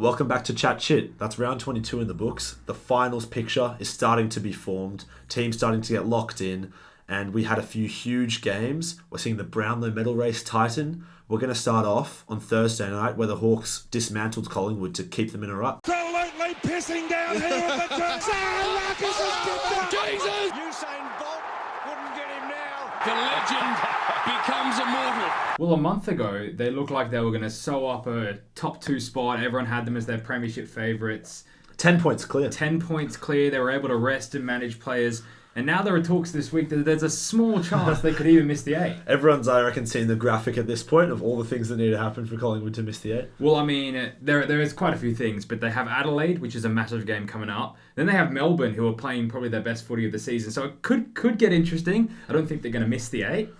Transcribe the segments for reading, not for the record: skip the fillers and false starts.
Welcome back to Chat Shit. That's round 22 in the books. The finals picture is starting to be formed. Teams starting to get locked in. And we had a few huge games. We're seeing the Brownlow medal race tighten. We're going to start off on Thursday night where the Hawks dismantled Collingwood to keep them in a rut. Absolutely pissing down here at the top. Marcus has kicked it. Jesus! Usain Bolt wouldn't get him now. The legend becomes immortal. Well, a month ago, they looked like they were going to sew up a top 2 spot. Everyone had them as their premiership favourites. 10 points clear. 10 points clear. They were able to rest and manage players. And now there are talks this week that there's a small chance they could even miss the 8. Everyone's, I reckon, seeing the graphic at this point of all the things that need to happen for Collingwood to miss the 8. Well, I mean, there is quite a few things, but they have Adelaide, which is a massive game coming up. Then they have Melbourne, who are playing probably their best footy of the season. So it could get interesting. I don't think they're going to miss the 8.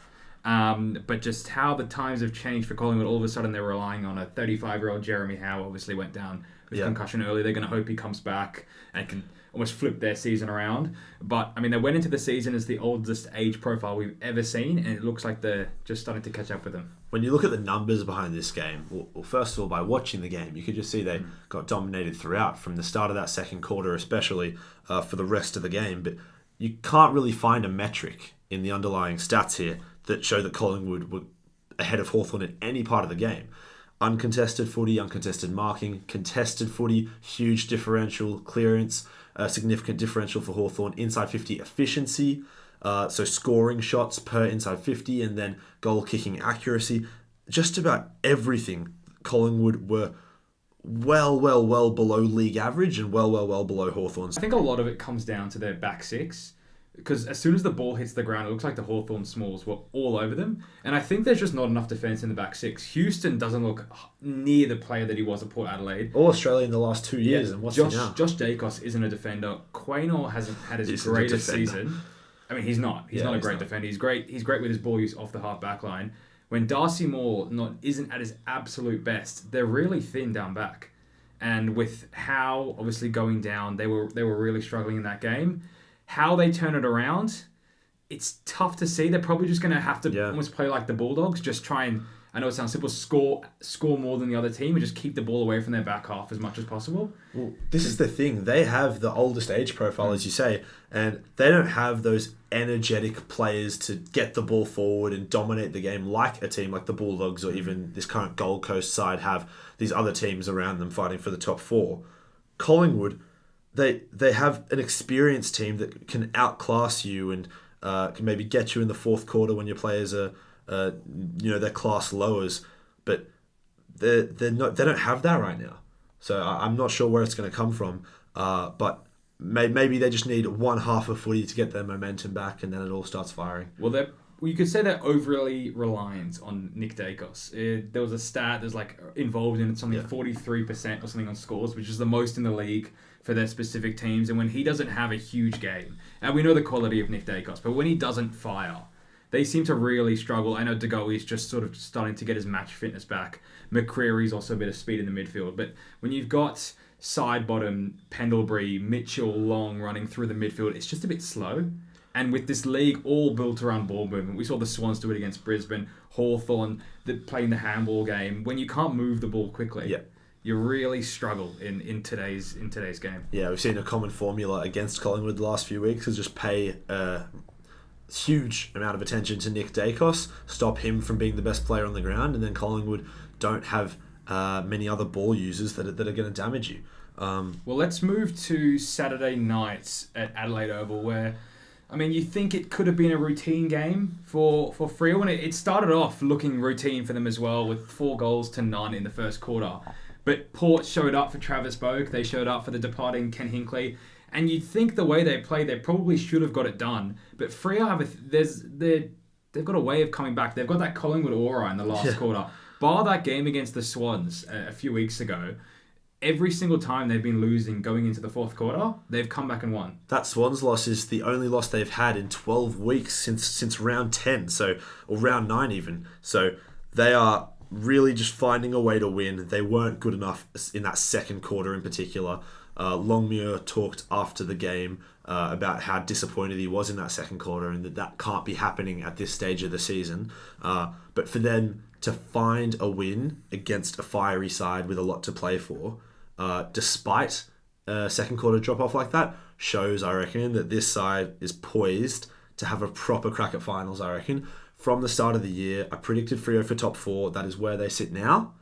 But just how the times have changed for Collingwood, all of a sudden they're relying on a 35-year-old Jeremy Howe, obviously went down with concussion early. They're going to hope he comes back and can almost flip their season around. But, I mean, they went into the season as the oldest age profile we've ever seen, and it looks like they're just starting to catch up with them. When you look at the numbers behind this game, well, first of all, by watching the game, you could just see they got dominated throughout, from the start of that second quarter especially, for the rest of the game. But you can't really find a metric in the underlying stats here that show that Collingwood were ahead of Hawthorn in any part of the game. Uncontested footy, uncontested marking, contested footy, huge differential clearance, significant differential for Hawthorn, inside 50 efficiency, so scoring shots per inside 50, and then goal kicking accuracy. Just about everything, Collingwood were well below league average and well below Hawthorn's. I think a lot of it comes down to their back six, because as soon as the ball hits the ground, it looks like the Hawthorn Smalls were all over them. And I think there's just not enough defence in the back six. Houston doesn't look near the player that he was at Port Adelaide. All Australia in the last 2 years. And what's he now? Josh Dacos isn't a defender. Quaynor hasn't had his greatest season. I mean, he's not. He's not a great defender. He's great with his ball use off the half back line. When Darcy Moore isn't at his absolute best, they're really thin down back. And with Howe obviously going down, they were really struggling in that game. How they turn it around, it's tough to see. They're probably just going to have to almost play like the Bulldogs, just try and, I know it sounds simple, score more than the other team and just keep the ball away from their back half as much as possible. Well, this is the thing. They have the oldest age profile, as you say, and they don't have those energetic players to get the ball forward and dominate the game like a team like the Bulldogs or even this current Gold Coast side have these other teams around them fighting for the top 4. Collingwood, They have an experienced team that can outclass you and can maybe get you in the fourth quarter when your players are, their class lowers, but they don't have that right now. So I'm not sure where it's going to come from. But maybe they just need one half of footy to get their momentum back, and then it all starts firing. Well, you could say they're overly reliant on Nick Dacos. There was a stat that's like involved in something 43% or something on scores, which is the most in the league for their specific teams. And when he doesn't have a huge game, and we know the quality of Nick Dacos, but when he doesn't fire, they seem to really struggle. I know DeGoey's just sort of starting to get his match fitness back. McCreary's also a bit of speed in the midfield. But when you've got Sidebottom, Pendlebury, Mitchell, Long running through the midfield, it's just a bit slow. And with this league all built around ball movement, we saw the Swans do it against Brisbane, Hawthorn, playing the handball game. When you can't move the ball quickly, you really struggle in today's game. Yeah, we've seen a common formula against Collingwood the last few weeks is just pay a huge amount of attention to Nick Dacos, stop him from being the best player on the ground, and then Collingwood don't have many other ball users that are going to damage you. Well, let's move to Saturday nights at Adelaide Oval, where, I mean, you think it could have been a routine game for Freo, and it started off looking routine for them as well, with 4 goals to none in the first quarter. But Port showed up for Travis Boak, they showed up for the departing Ken Hinkley, and you'd think the way they played, they probably should have got it done. But Freo they've got a way of coming back. They've got that Collingwood aura in the last quarter. Bar that game against the Swans a few weeks ago, every single time they've been losing going into the fourth quarter, they've come back and won. That Swans loss is the only loss they've had in 12 weeks since round 10, or round 9 even. So they are really just finding a way to win. They weren't good enough in that second quarter in particular. Longmuir talked after the game about how disappointed he was in that second quarter and that can't be happening at this stage of the season. But for them to find a win against a fiery side with a lot to play for, despite a second quarter drop off like that, shows, I reckon, that this side is poised to have a proper crack at finals, I reckon. From the start of the year, I predicted Freo for top 4. That is where they sit now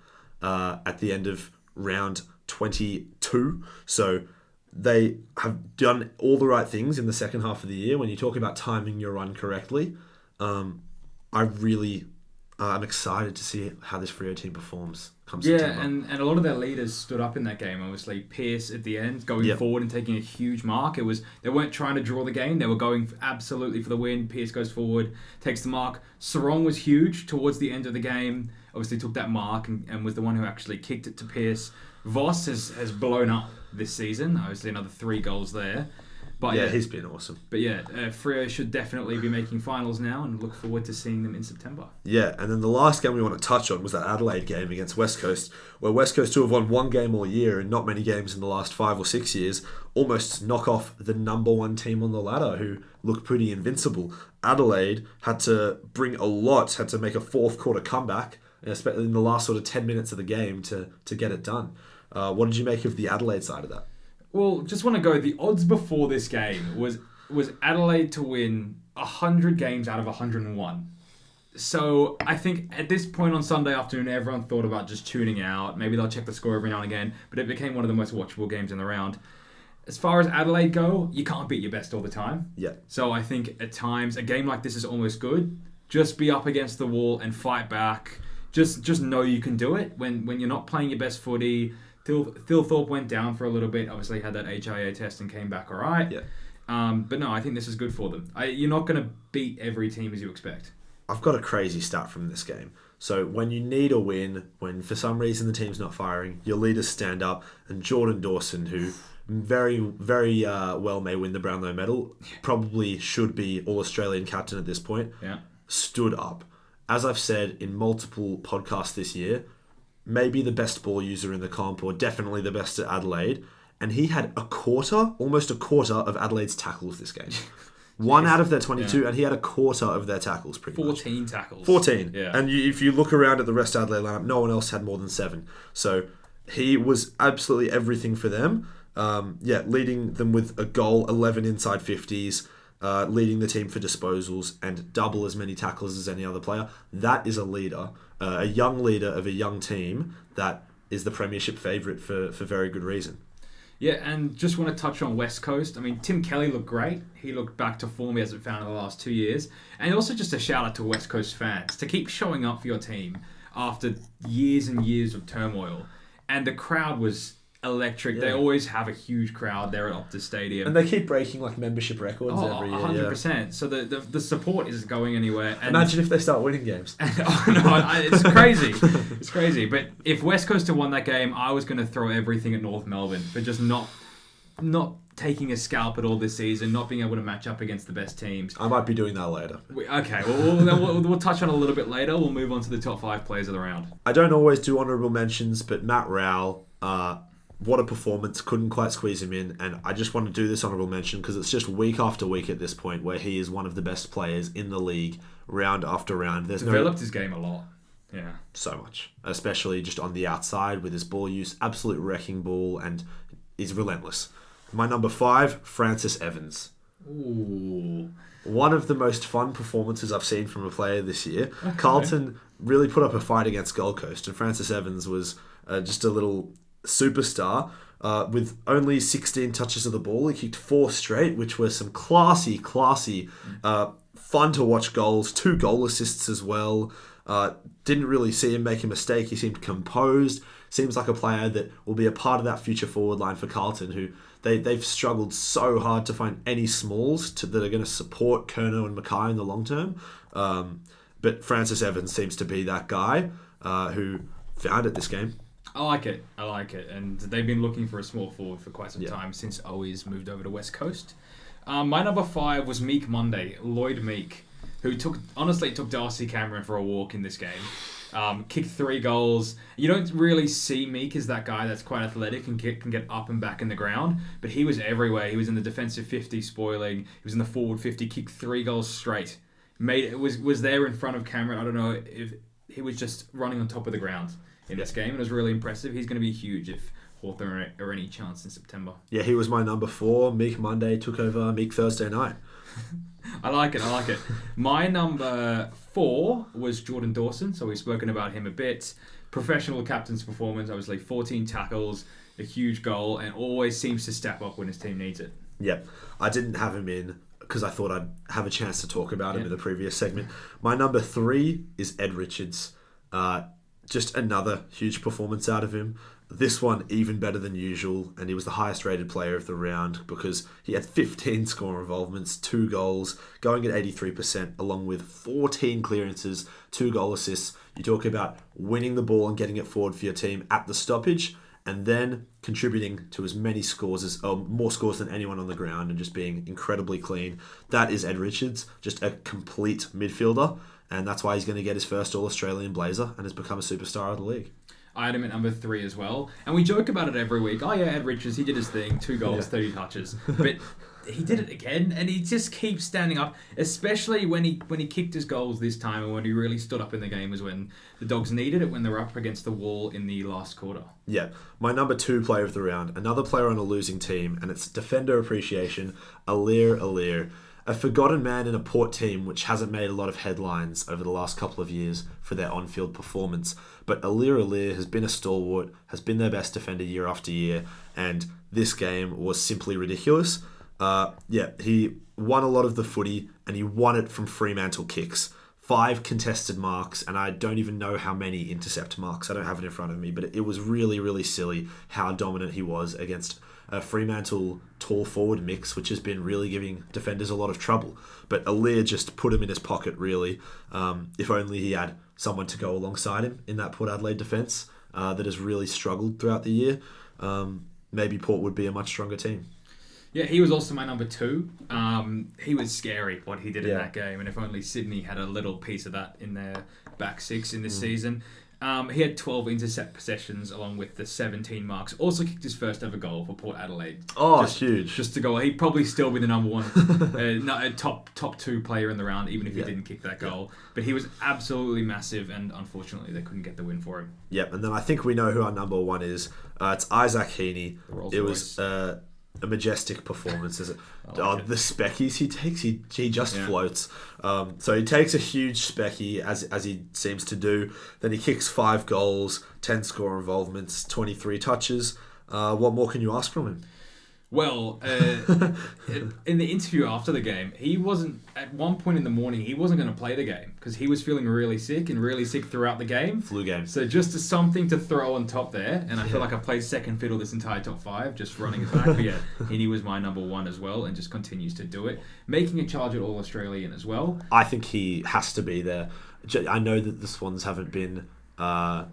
at the end of round 22. So they have done all the right things in the second half of the year. When you talk about timing your run correctly, I'm excited to see how this Freo team performs come September. And a lot of their leaders stood up in that game. Obviously, Pearce at the end going forward and taking a huge mark. They weren't trying to draw the game. They were going absolutely for the win. Pearce goes forward, takes the mark. Sarong was huge towards the end of the game. Obviously took that mark and was the one who actually kicked it to Pearce. Voss has blown up this season. Obviously another 3 goals there. But he's been awesome. But Freo should definitely be making finals now and look forward to seeing them in September. Yeah, and then the last game we want to touch on was that Adelaide game against West Coast, where West Coast, who have won 1 game all year and not many games in the last 5 or 6 years, almost knock off the number 1 team on the ladder, who look pretty invincible. Adelaide had to bring a lot, had to make a fourth quarter comeback, especially in the last sort of 10 minutes of the game to get it done. What did you make of the Adelaide side of that? Well, just want to go, the odds before this game was Adelaide to win 100 games out of 101. So I think at this point on Sunday afternoon, everyone thought about just tuning out. Maybe they'll check the score every now and again, but it became one of the most watchable games in the round. As far as Adelaide go, you can't beat your best all the time. Yeah. So I think at times a game like this is almost good. Just be up against the wall and fight back. Just know you can do it when you're not playing your best footy. Phil Thorpe went down for a little bit. Obviously had that HIA test and came back all right. Yeah. But no, I think this is good for them. You're not going to beat every team as you expect. I've got a crazy stat from this game. So when you need a win, when for some reason the team's not firing, your leaders stand up, and Jordan Dawson, who very, very well may win the Brownlow medal, probably should be All-Australian captain at this point, stood up. As I've said in multiple podcasts this year, maybe the best ball user in the comp, or definitely the best at Adelaide, and he had almost a quarter of Adelaide's tackles this game. 1 out of their 22, and he had a quarter of their tackles pretty much. 14 tackles. 14. Yeah. And if you look around at the rest of Adelaide lineup, no one else had more than 7. So he was absolutely everything for them. Leading them with a goal, 11 inside 50s, leading the team for disposals, and double as many tackles as any other player. That is a leader, a young leader of a young team that is the premiership favourite for very good reason. Yeah, and just want to touch on West Coast. I mean, Tim Kelly looked great. He looked back to form he hasn't found in the last 2 years. And also just a shout out to West Coast fans to keep showing up for your team after years and years of turmoil. And the crowd was electric. Yeah. They always have a huge crowd there at Optus Stadium. And they keep breaking membership records every year. 100%. Yeah. So the support isn't going anywhere. And imagine if they start winning games. It's crazy. It's crazy. But if West Coast had won that game, I was going to throw everything at North Melbourne for just not taking a scalp at all this season, not being able to match up against the best teams. I might be doing that later. Okay, we'll touch on it a little bit later. We'll move on to the top 5 players of the round. I don't always do honourable mentions, but Matt Rowell, what a performance. Couldn't quite squeeze him in. And I just want to do this honourable mention because it's just week after week at this point where he is one of the best players in the league, round after round. There's developed his game a lot. Yeah. So much. Especially just on the outside with his ball use. Absolute wrecking ball, and is relentless. My number 5, Francis Evans. Ooh. One of the most fun performances I've seen from a player this year. Okay. Carlton really put up a fight against Gold Coast, and Francis Evans was just a little superstar with only 16 touches of the ball. He kicked 4 straight, which were some classy, fun to watch goals. 2 goal assists as well. Didn't really see him make a mistake. He seemed composed. Seems like a player that will be a part of that future forward line for Carlton, who they've struggled so hard to find any smalls that are going to support Kerno and Mackay in the long term. But Francis Evans seems to be that guy who found it this game. I like it. And they've been looking for a small forward for quite some time since Owi's moved over to West Coast. My number 5 was Meek Monday, Lloyd Meek, who took Darcy Cameron for a walk in this game. Kicked 3 goals. You don't really see Meek as that guy that's quite athletic and can get up and back in the ground, but he was everywhere. He was in the defensive 50 spoiling. He was in the forward 50, kicked 3 goals straight. Was there in front of Cameron. I don't know if he was just running on top of the ground in this game. It was really impressive. He's going to be huge if Hawthorn are any chance in September. Yeah, he was my number 4. Meek Monday took over Meek Thursday night. I like it. My number 4 was Jordan Dawson, so we've spoken about him a bit. Professional captain's performance, obviously 14 tackles, a huge goal, and always seems to step up when his team needs it. Yep. I didn't have him in because I thought I'd have a chance to talk about him in the previous segment. My number 3 is Ed Richards. Just another huge performance out of him. This one even better than usual, and he was the highest rated player of the round because he had 15 score involvements, 2 goals, going at 83%, along with 14 clearances, 2 goal assists. You talk about winning the ball and getting it forward for your team at the stoppage, and then contributing to as many scores as more scores than anyone on the ground and just being incredibly clean. That is Ed Richards, just a complete midfielder, and that's why he's going to get his first All-Australian blazer and has become a superstar of the league. I had him at number 3 as well. And we joke about it every week. Oh yeah, Ed Richards, he did his thing. 2 goals, 30 touches. But he did it again, and he just keeps standing up, especially when he kicked his goals this time, and when he really stood up in the game was when the Dogs needed it, when they were up against the wall in the last quarter. Yeah, my number 2 player of the round, another player on a losing team, and it's defender appreciation, Aliir. A forgotten man in a Port team which hasn't made a lot of headlines over the last couple of years for their on-field performance. But Aliir has been a stalwart, has been their best defender year after year, and this game was simply ridiculous. He won a lot of the footy, and he won it from Fremantle kicks. 5 contested marks, and I don't even know how many intercept marks. I don't have it in front of me, but it was really, really silly how dominant he was against a Fremantle tall forward mix, which has been really giving defenders a lot of trouble. But Aliir just put him in his pocket, really. If only he had someone to go alongside him in that Port Adelaide defence that has really struggled throughout the year, maybe Port would be a much stronger team. Yeah, he was also my number 2. He was scary what he did in that game, and if only Sydney had a little piece of that in their back 6 in this season. He had 12 intercept possessions along with the 17 marks. Also kicked his first ever goal for Port Adelaide. Oh, huge. Just to go. He'd probably still be the number 1 top 2 player in the round, even if he didn't kick that goal. But he was absolutely massive, and unfortunately they couldn't get the win for him. Yep, and then I think we know who our number 1 is. It's Isaac Heaney. It was a majestic performance. The speckies he takes, he just floats. So he takes a huge specky as he seems to do. Then he kicks 5 goals, 10 score involvements, 23 touches. What more can you ask from him? Well, in the interview after the game, he wasn't, at one point in the morning, he wasn't going to play the game because he was feeling really sick throughout the game. Flu game. So just something to throw on top there, and I feel like I played second fiddle this entire top 5, just running it back. But yeah, he was my number 1 as well, and just continues to do it. Making a charge at All-Australian as well. I think he has to be there. I know that the Swans haven't been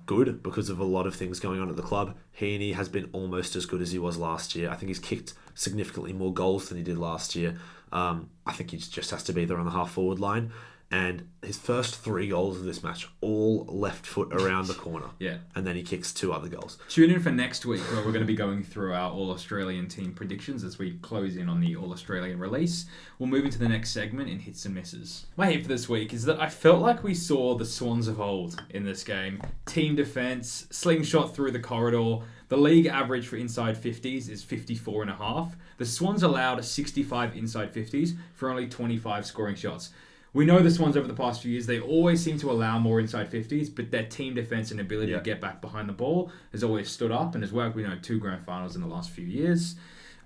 good because of a lot of things going on at the club. Heaney has been almost as good as he was last year. I think he's kicked significantly more goals than he did last year. I think he just has to be there on the half-forward line. And his first 3 goals of this match, all left foot around the corner. Yeah. And then he kicks 2 other goals. Tune in for next week where we're going to be going through our All-Australian team predictions as we close in on the All-Australian release. We'll move into the next segment in hits and misses. My hit for this week is that I felt like we saw the Swans of old in this game. Team defence, slingshot through the corridor. The league average for inside 50s is 54.5. The Swans allowed 65 inside 50s for only 25 scoring shots. We know the Swans over the past few years, they always seem to allow more inside 50s, but their team defence and ability to get back behind the ball has always stood up and has worked. We know 2 grand finals in the last few years.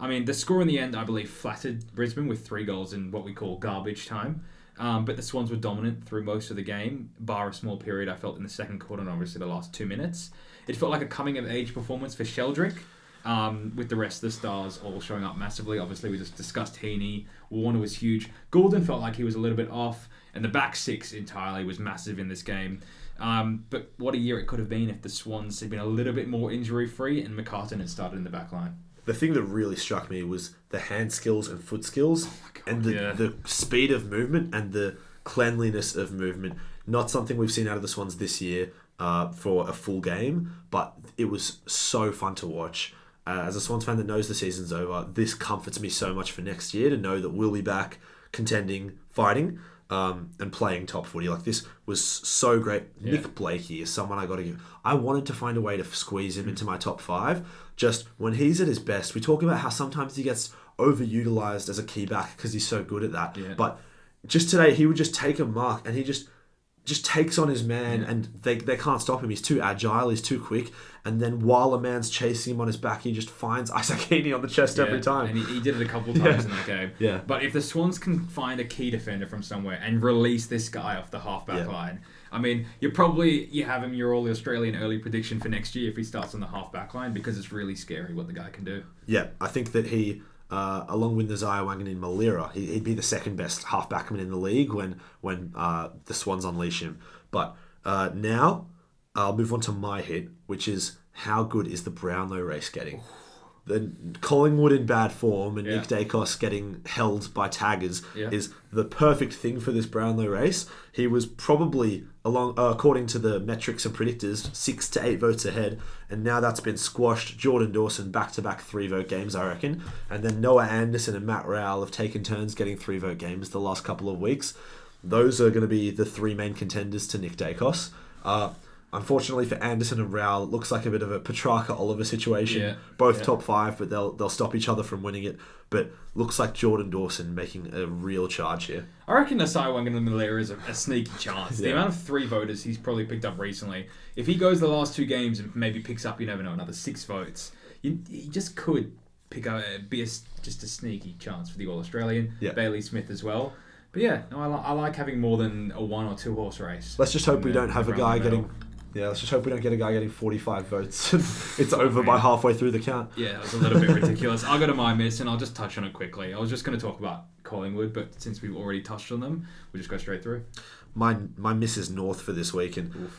I mean, the score in the end, I believe, flattered Brisbane with 3 goals in what we call garbage time. But the Swans were dominant through most of the game, bar a small period I felt in the second quarter and obviously the last 2 minutes. It felt like a coming-of-age performance for Sheldrick. With the rest of the stars all showing up massively. Obviously, we just discussed Heaney. Warner was huge. Goulden felt like he was a little bit off. And the back 6 entirely was massive in this game. But what a year it could have been if the Swans had been a little bit more injury-free and McCartan had started in the back line. The thing that really struck me was the hand skills and foot skills and the speed of movement and the cleanliness of movement. Not something we've seen out of the Swans this year for a full game, but it was so fun to watch. As a Swans fan that knows the season's over, this comforts me so much for next year to know that we'll be back contending, fighting, and playing top footy. Like, this was so great. Yeah. Nick Blakey is someone I got to give. I wanted to find a way to squeeze him into my top 5 just when he's at his best, we talk about how sometimes he gets overutilized as a key back because he's so good at that. Yeah. But just today, he would just take a mark and he just takes on his man, and they can't stop him. He's too agile, he's too quick, and then while a man's chasing him on his back, he just finds Isaac Heaney on the chest every time. And he did it a couple of times in that game. Yeah. But if the Swans can find a key defender from somewhere and release this guy off the halfback line, I mean, you have him your All-Australian early prediction for next year if he starts on the halfback line, because it's really scary what the guy can do. Yeah, I think that he, along with Nazaya Wangan in Malira, he'd be the second best halfbackman in the league when the Swans unleash him. But now, I'll move on to my hit, which is how good is the Brownlow race getting? The Collingwood in bad form and Nick Dacos getting held by taggers is the perfect thing for this Brownlow race. He was probably, according to the metrics and predictors, 6 to 8 votes ahead, and now that's been squashed. Jordan Dawson back-to-back 3-vote games, I reckon, and then Noah Anderson and Matt Rowell have taken turns getting 3-vote games the last couple of weeks. Those are going to be the 3 main contenders to Nick Dacos. Unfortunately for Anderson and Rowell, it looks like a bit of a Petrarca-Oliver situation. Both top 5, but they'll stop each other from winning it. But looks like Jordan Dawson making a real charge here. I reckon Asai Wangan and Malera is a sneaky chance. The amount of 3 voters he's probably picked up recently, if he goes the last 2 games and maybe picks up, you never know, another 6 votes, he just could pick up, just a sneaky chance for the All-Australian. Bailey Smith as well. But I like having more than a 1 or 2 horse race. Let's just hope we don't have a guy getting... Yeah, let's just hope we don't get a guy getting 45 votes. It's over by halfway through the count. Yeah, that was a little bit ridiculous. I'll go to my miss, and I'll just touch on it quickly. I was just going to talk about Collingwood, but since we've already touched on them, we'll just go straight through. My miss is North for this week, and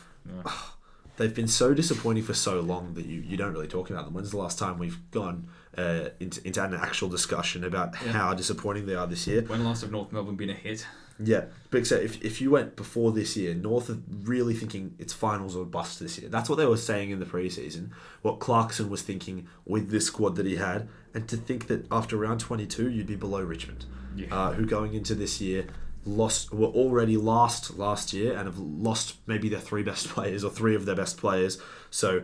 they've been so disappointing for so long that you don't really talk about them. When's the last time we've gone into an actual discussion about how disappointing they are this year? When last have North Melbourne been a hit? Yeah, but if you went before this year, North are really thinking it's finals or bust this year. That's what they were saying in the preseason. What Clarkson was thinking with this squad that he had, and to think that after round 22 you'd be below Richmond, who going into this year were already last year and have lost maybe their 3 best players or 3 of their best players. So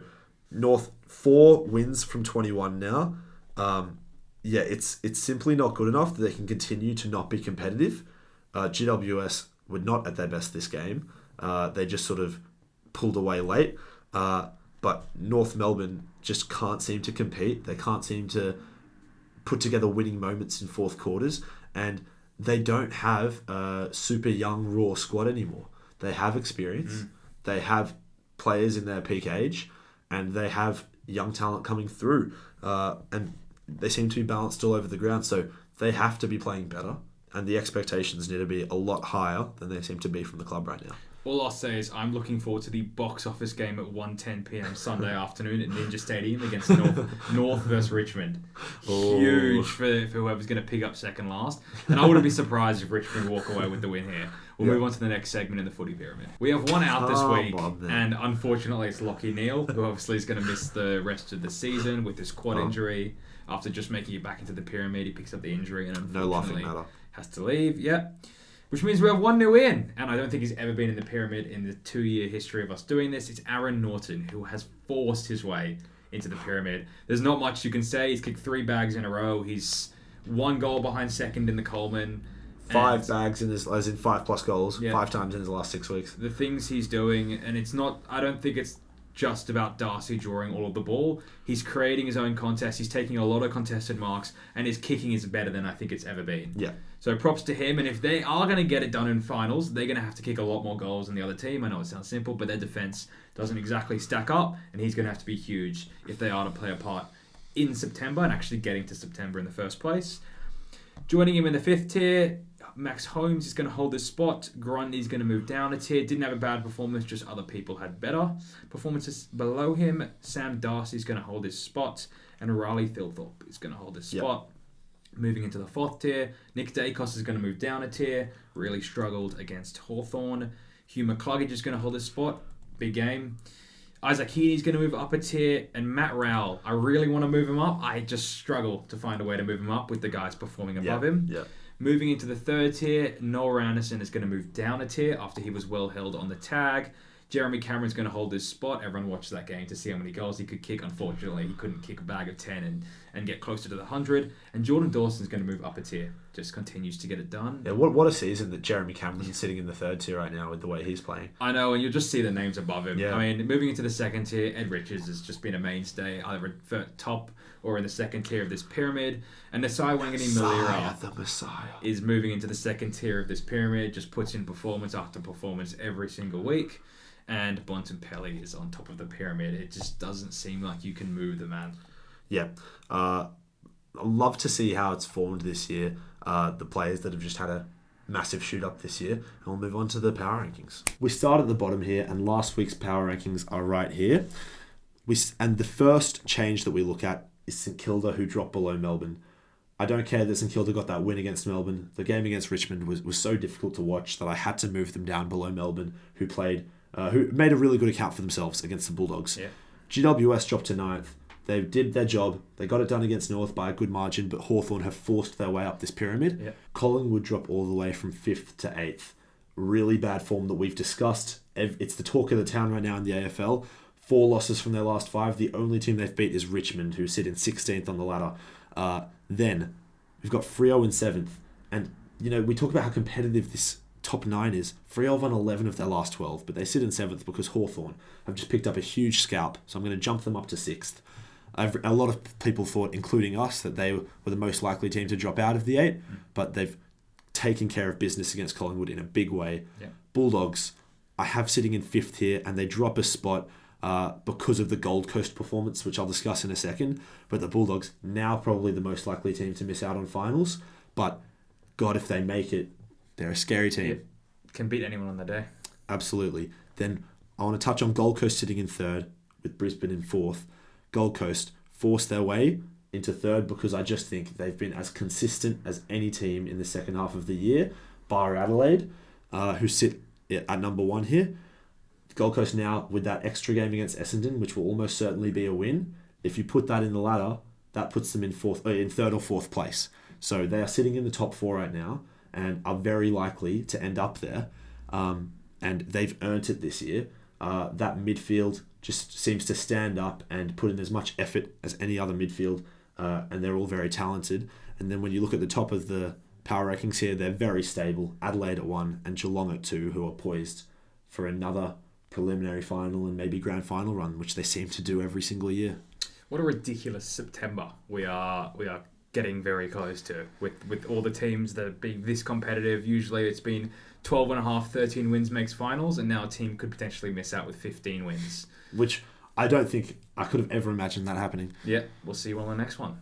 North 4 wins from 21 now. It's simply not good enough that they can continue to not be competitive. GWS were not at their best this game. They just sort of pulled away late. But North Melbourne just can't seem to compete. They can't seem to put together winning moments in fourth quarters. And they don't have a super young, raw squad anymore. They have experience. They have players in their peak age. And they have young talent coming through. And they seem to be balanced all over the ground. So they have to be playing better. And the expectations need to be a lot higher than they seem to be from the club right now. All I'll say is I'm looking forward to the box office game at 1:10 p.m. Sunday afternoon at Ninja Stadium against North versus Richmond. Huge for whoever's going to pick up second last. And I wouldn't be surprised if Richmond walk away with the win here. We'll move on to the next segment in the Footy Pyramid. We have one out this week, and unfortunately it's Lachie Neale, who obviously is going to miss the rest of the season with his quad injury. After just making it back into the pyramid, he picks up the injury and unfortunately has to leave. Which means we have one new in, and I don't think he's ever been in the pyramid in the 2-year history of us doing this. It's Aaron Norton, who has forced his way into the pyramid. There's not much you can say. He's kicked 3 bags in a row. He's 1 goal behind second in the Coleman. 5 bags in his, as in 5+ goals, 5 times in his last 6 weeks. The things he's doing, and it's not, I don't think it's just about Darcy drawing all of the ball. He's creating his own contest. He's taking a lot of contested marks, and his kicking is better than I think it's ever been. Yeah. So props to him, and if they are going to get it done in finals, they're going to have to kick a lot more goals than the other team. I know it sounds simple, but their defence doesn't exactly stack up, and he's going to have to be huge if they are to play a part in September and actually getting to September in the first place. Joining him in the 5th tier, Max Holmes is going to hold his spot. Grundy's going to move down a tier. Didn't have a bad performance, just other people had better performances below him. Sam Darcy's going to hold his spot, and Riley Thilthorpe is going to hold his spot. Moving into the 4th tier, Nick Dacos is going to move down a tier. Really struggled against Hawthorn. Hugh McCluggage is going to hold his spot. Big game. Isaac Heaney's going to move up a tier. And Matt Rowell, I really want to move him up. I just struggle to find a way to move him up with the guys performing above him. Yeah. Moving into the 3rd tier, Noah Anderson is going to move down a tier after he was well held on the tag. Jeremy Cameron's going to hold his spot. Everyone watched that game to see how many goals he could kick. Unfortunately, he couldn't kick a bag of 10 and get closer to the 100. And Jordan Dawson's going to move up a tier. Just continues to get it done. Yeah, what a season that Jeremy Cameron's sitting in the third tier right now with the way he's playing. I know, and you'll just see the names above him. Yeah. I mean, moving into the second tier, Ed Richards has just been a mainstay, either at top or in the second tier of this pyramid. And Nasai Wangani-Malira the Messiah. is moving into the second tier of this pyramid, just puts in performance after performance every single week. And Bontempelli is on top of the pyramid. It just doesn't seem like you can move the man. Yeah. I love to see how it's formed this year. The players that have just had a massive shoot up this year. And we'll move on to the power rankings. We start at the bottom here, and last week's power rankings are right here. And the first change that we look at is St Kilda, who dropped below Melbourne. I don't care that St Kilda got that win against Melbourne. The game against Richmond was so difficult to watch that I had to move them down below Melbourne, who made a really good account for themselves against the Bulldogs. Yeah. GWS dropped to 9th. They did their job. They got it done against North by a good margin, but Hawthorn have forced their way up this pyramid. Yeah. Collingwood dropped all the way from 5th to 8th. Really bad form that we've discussed. It's the talk of the town right now in the AFL. 4 losses from their last 5. The only team they've beat is Richmond, who sit in 16th on the ladder. Then we've got Freo in 7th. And, we talk about how competitive this top 9 is. Freo have won 11 of their last 12, but they sit in 7th because Hawthorn have just picked up a huge scalp. So I'm going to jump them up to 6th. A lot of people thought, including us, that they were the most likely team to drop out of the 8, but they've taken care of business against Collingwood in a big way. Yeah. Bulldogs, I have sitting in 5th here, and they drop a spot because of the Gold Coast performance, which I'll discuss in a second. But the Bulldogs, now probably the most likely team to miss out on finals. But, God, if they make it, they're a scary team. Yeah. Can beat anyone on the day. Absolutely. Then I want to touch on Gold Coast sitting in 3rd, with Brisbane in 4th. Gold Coast forced their way into 3rd because I just think they've been as consistent as any team in the second half of the year, bar Adelaide, who sit at number 1 here. Gold Coast now with that extra game against Essendon, which will almost certainly be a win. If you put that in the ladder, that puts them in 3rd or 4th place. So they are sitting in the top 4 right now and are very likely to end up there. And they've earned it this year. That midfield just seems to stand up and put in as much effort as any other midfield, and they're all very talented. And then when you look at the top of the power rankings here, they're very stable. Adelaide at 1 and Geelong at 2, who are poised for another preliminary final and maybe grand final run, which they seem to do every single year. What a ridiculous September we are getting very close to with all the teams that are being this competitive. Usually it's been 12.5, 13 wins makes finals, and now a team could potentially miss out with 15 wins. Which I don't think I could have ever imagined that happening. Yeah, we'll see you on the next one.